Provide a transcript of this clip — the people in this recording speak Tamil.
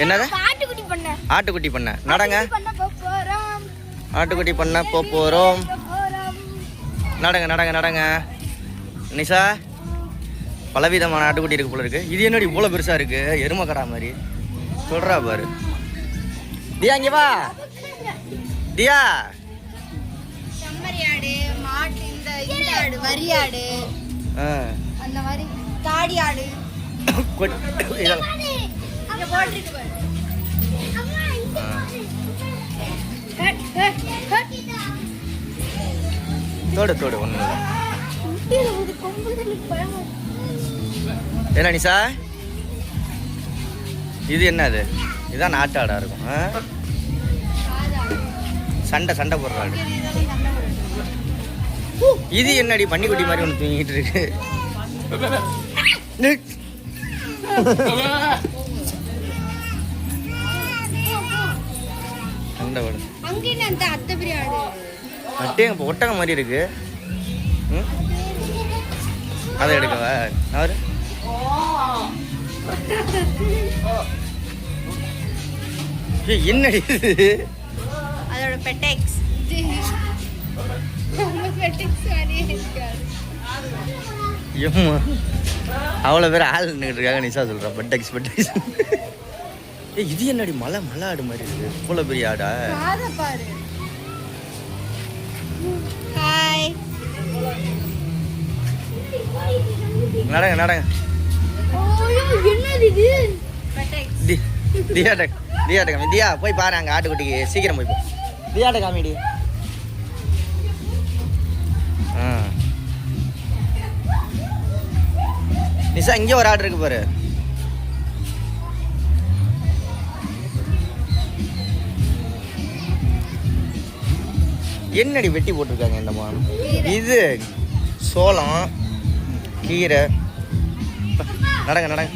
என்னது? ஆட்டுக்குட்டி பண்ண. நடங்க. ஆட்டுக்குட்டி பண்ண போறோம். நடங்க நடங்க நடங்க. நிஷா, பலவிதமான ஆட்டுக்குட்டி இருக்கு போல இருக்கு. இது என்னடி இவ்வளோ பெருசா இருக்கு? எருமை கடா மாதிரி சொல்றா பாரு. தியா இங்க வா. தியா, செம்மறியாடு, மாட்டு, இந்த ஆடு, வரியாடு, அந்த மாதிரி தாடி ஆடு தோடு தோடு ஒண்ணு. என்ன நிஷா, இது என்னது? இதுதான் நாட்டாடா இருக்கும். சண்டை சண்டை போடுற ஆடு. இது என்னடி பன்னிக்குட்டி மாதிரி ஒன்று தூங்கிட்டு இருக்கு. சண்டை போடு. ஒட்டகம் மாதிரி இருக்கு. அதை எடுக்கவா? அவரு என்னடி இது? அதோட பெட்டெக்ஸ். அவ்வளோ பேர் ஆள் நின்றுட்டு இருக்காங்க. நிஷா சொல்கிறா பெட்டெக்ஸ் பெட்டெக்ஸ். இது என்னடி மலை மலை ஆடு மாதிரி இருக்கு. இவ்வளோ பெரிய ஆடா? ஹாய், நடங்க நடங்க. தியாட்ட காமி. தியா போய் பாரு அங்கே ஆட்டுக்குட்டிக்கு. சீக்கிரம் போய் போ. தியாட்ட காமிடி. நிஷா, இங்கே ஒரு ஆடு இருக்கு பாரு. என்னடி வெட்டி போட்டிருக்காங்க இந்த மாதிரி? இது சோளம் கீரை. நடங்க நடங்க.